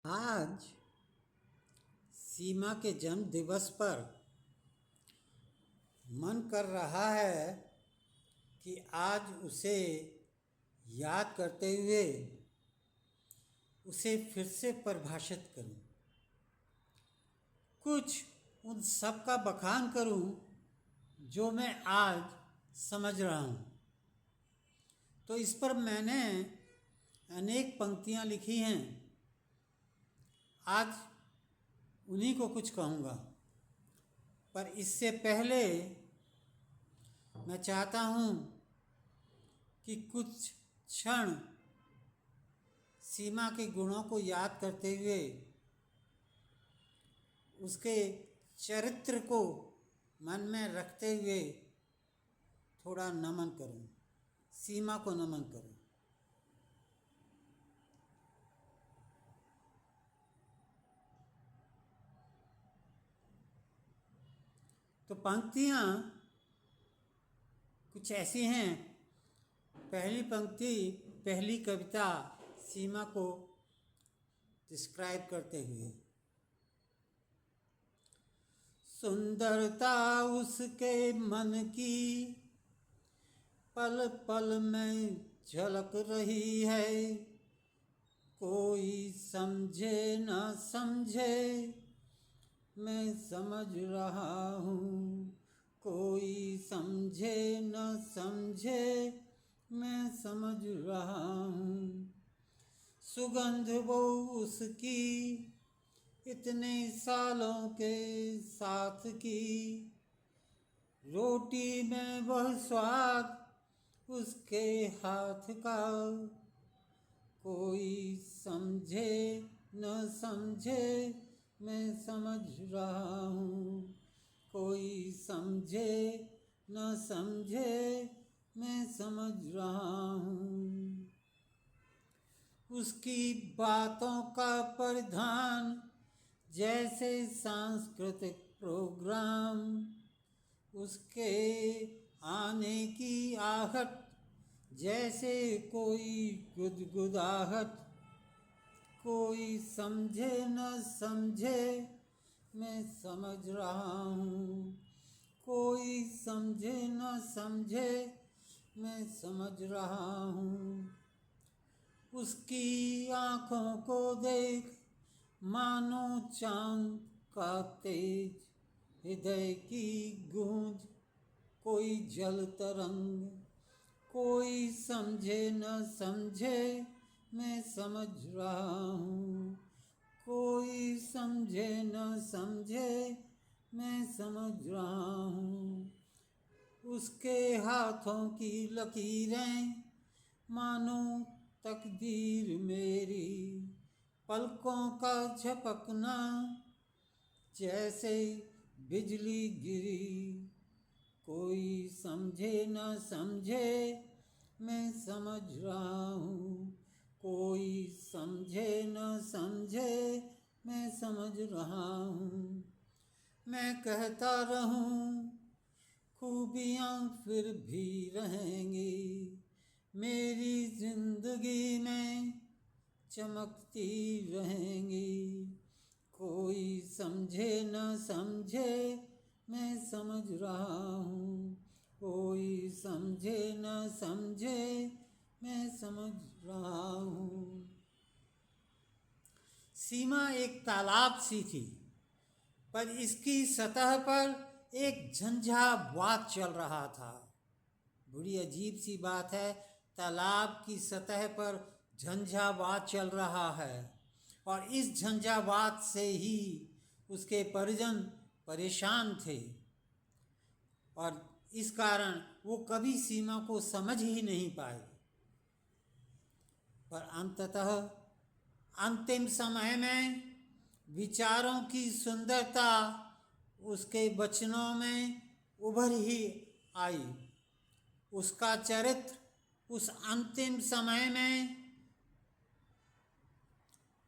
आज सीमा के जन्म दिवस पर मन कर रहा है कि आज उसे याद करते हुए उसे फिर से परिभाषित करूं, कुछ उन सब का बखान करूं जो मैं आज समझ रहा हूं। तो इस पर मैंने अनेक पंक्तियां लिखी हैं। आज उन्हीं को कुछ कहूँगा, पर इससे पहले मैं चाहता हूँ कि कुछ क्षण सीमा के गुणों को याद करते हुए उसके चरित्र को मन में रखते हुए थोड़ा नमन करूं, सीमा को नमन करूं। तो पंक्तियाँ कुछ ऐसी हैं। पहली पंक्ति, पहली कविता सीमा को डिस्क्राइब करते हुए, सुंदरता उसके मन की पल पल में झलक रही है, कोई समझे न समझे मैं समझ रहा हूँ, कोई समझे न समझे मैं समझ रहा हूँ। सुगंध वो उसकी इतने सालों के साथ की, रोटी में वह स्वाद उसके हाथ का, कोई समझे न समझे मैं समझ रहा हूँ, कोई समझे न समझे मैं समझ रहा हूँ। उसकी बातों का परिधान जैसे सांस्कृतिक प्रोग्राम, उसके आने की आहट जैसे कोई गुदगुदाहट, कोई समझे न समझे मैं समझ रहा हूँ, कोई समझे न समझे मैं समझ रहा हूँ। उसकी आँखों को देख मानो चांद का तेज, हृदय की गूंज कोई जल तरंग, कोई समझे न समझे मैं समझ रहा हूँ, कोई समझे न समझे मैं समझ रहा हूँ। उसके हाथों की लकीरें मानो तकदीर मेरी, पलकों का झपकना जैसे बिजली गिरी, कोई समझे न समझे मैं समझ रहा हूँ, कोई समझे न समझे मैं समझ रहा हूँ। मैं कहता रहूँ खूबियाँ फिर भी रहेंगी, मेरी जिंदगी में चमकती रहेंगी, कोई समझे न समझे मैं समझ रहा हूँ, कोई समझे न समझे मैं समझ रहा हूँ। सीमा एक तालाब सी थी, पर इसकी सतह पर एक झंझावात चल रहा था। बड़ी अजीब सी बात है, तालाब की सतह पर झंझावात चल रहा है और इस झंझावात से ही उसके परिजन परेशान थे और इस कारण वो कभी सीमा को समझ ही नहीं पाए। पर अंततः अंतिम समय में विचारों की सुंदरता उसके वचनों में उभर ही आई। उसका चरित्र उस अंतिम समय में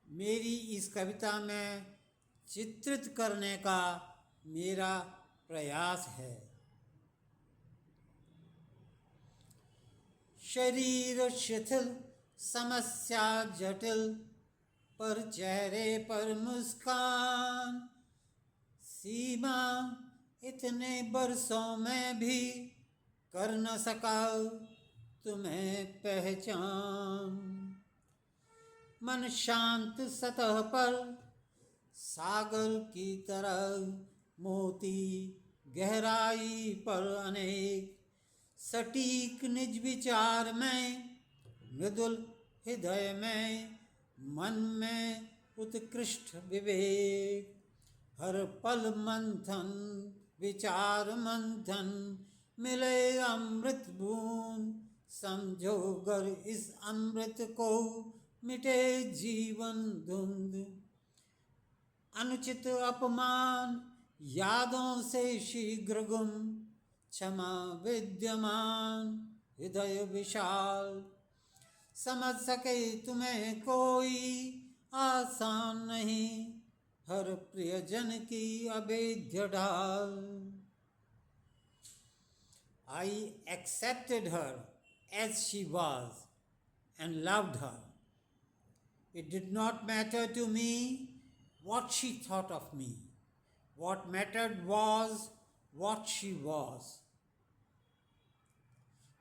मेरी इस कविता में चित्रित करने का मेरा प्रयास है। शरीर शिथिल, समस्या जटिल, पर चेहरे पर मुस्कान। सीमा इतने बरसों में भी कर न सका तुम्हें पहचान। मन शांत सतह पर सागर की तरह, मोती गहराई पर अनेक। सटीक निज विचार में, मृदुल हृदय में, मन में उत्कृष्ट विवेक। हर पल मंथन विचार मंथन, मिले अमृत बूंद। समझो गर इस अमृत को, मिटे जीवन धुंध। अनुचित अपमान यादों से शीघ्र गुम, क्षमा विद्यमान हृदय विशाल। समझ सके तुम्हें कोई आसान नहीं, हर प्रियजन की अभेद्य ढाल। I accepted her as she was and loved her. It did not matter to me what she thought of me. What mattered was what she was.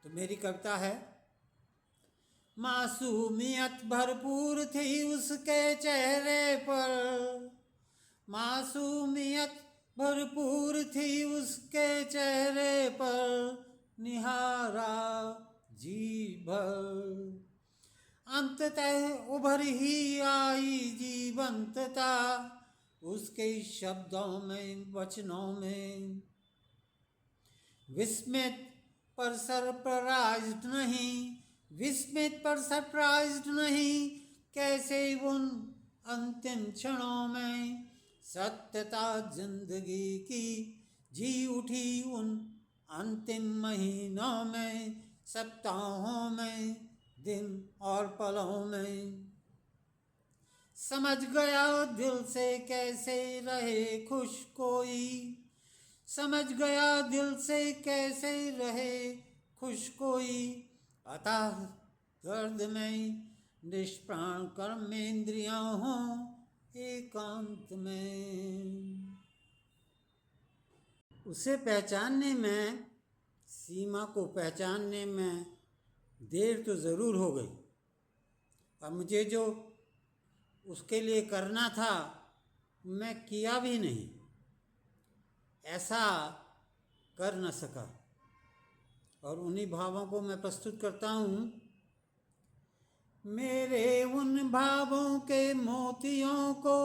तो मेरी कविता है, मासूमियत भरपूर थी उसके चेहरे पर। मासूमियत भरपूर थी उसके चेहरे पर, निहारा जी भर। अंततः उभर ही आई जीवंतता, उसके शब्दों में वचनों में। विस्मित पर सरप्राइज्ड नहीं, विस्मित पर सरप्राइज्ड नहीं, कैसे उन अंतिम क्षणों में। सत्यता जिंदगी की जी उठी उन अंतिम महीनों में, सप्ताहों में, दिन और पलों में। समझ गया दिल से कैसे रहे खुश कोई, समझ गया दिल से कैसे रहे खुश कोई। अतः दर्द में निष्प्राण कर्मेंद्रियां हों एकांत में। उसे पहचानने में, सीमा को पहचानने में देर तो ज़रूर हो गई, और मुझे जो उसके लिए करना था मैं किया भी नहीं, ऐसा कर न सका। और उन्हीं भावों को मैं प्रस्तुत करता हूँ। मेरे उन भावों के मोतियों को,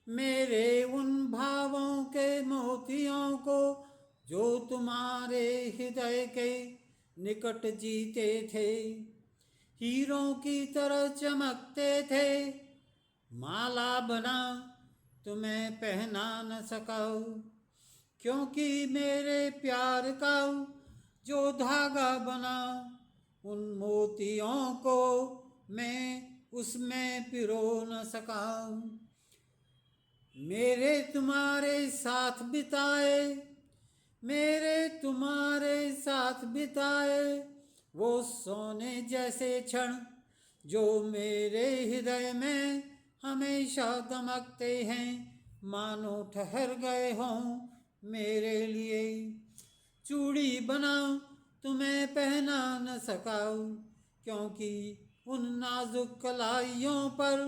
मेरे उन भावों के मोतियों को, जो तुम्हारे हृदय के निकट जीते थे। हीरों की तरह चमकते थे, माला बना तुम्हें पहना न सका। क्योंकि मेरे प्यार का जो धागा बना, उन मोतियों को मैं उसमें पिरो न सका। मेरे तुम्हारे साथ बिताए, मेरे तुम्हारे साथ बिताए वो सोने जैसे क्षण, जो मेरे हृदय में हमेशा दमकते हैं, मानो ठहर गए हों मेरे लिए। चूड़ी बना तुम्हें पहना न सका, क्योंकि उन नाजुक कलाइयों पर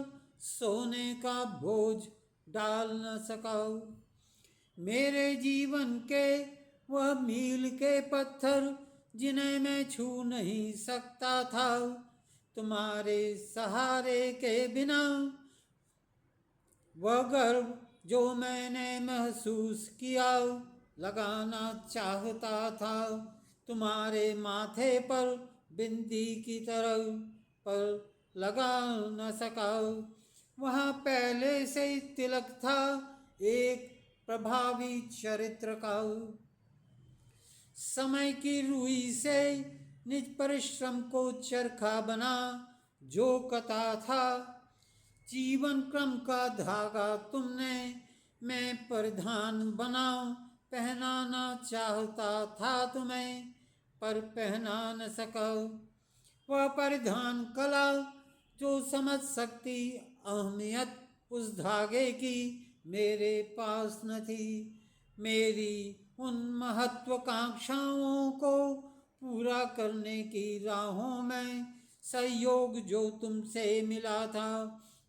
सोने का बोझ डाल न सका। मेरे जीवन के वह मील के पत्थर, जिन्हें मैं छू नहीं सकता था, तुम्हारे सहारे के बिना। वह गर्व जो मैंने महसूस किया, लगाना चाहता था तुम्हारे माथे पर बिंदी की तरह, पर लगा न सका। वहाँ पहले से ही तिलक था एक प्रभावी चरित्र का। समय की रुई से निज परिश्रम को चरखा बना जो कता था। जीवन क्रम का धागा तुमने मैं परिधान बनाऊं, पहनाना चाहता था तुम्हें, पर पहना न सका। वह परिधान कला जो समझ सकती अहमियत उस धागे की मेरे पास न थी। मेरी उन महत्वाकांक्षाओं को पूरा करने की राहों में सहयोग जो तुमसे मिला था,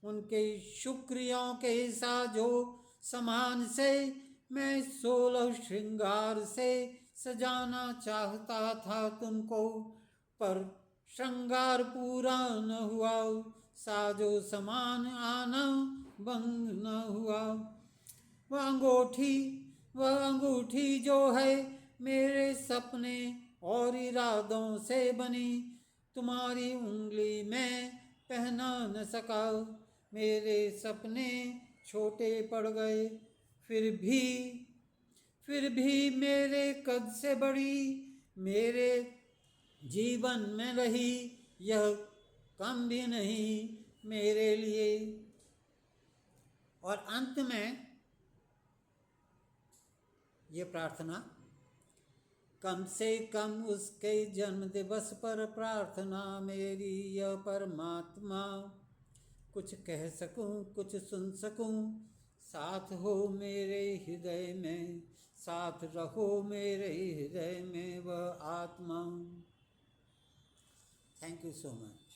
उनके शुक्रियों के साजो समान से मैं 16 श्रृंगार से सजाना चाहता था तुमको, पर श्रृंगार पूरा न हुआ, साजो समान आना बंद न हुआ। वह अंगूठी जो है मेरे सपने और इरादों से बनी, तुम्हारी उंगली में पहना न सका। मेरे सपने छोटे पड़ गए, फिर भी मेरे कद से बड़ी मेरे जीवन में रही, यह कम भी नहीं मेरे लिए। और अंत में ये प्रार्थना, कम से कम उसके जन्म दिवस पर प्रार्थना मेरी, यह परमात्मा कुछ कह सकूं कुछ सुन सकूं, साथ हो मेरे हृदय में, साथ रहो मेरे हृदय में वह आत्मा। Thank you so much.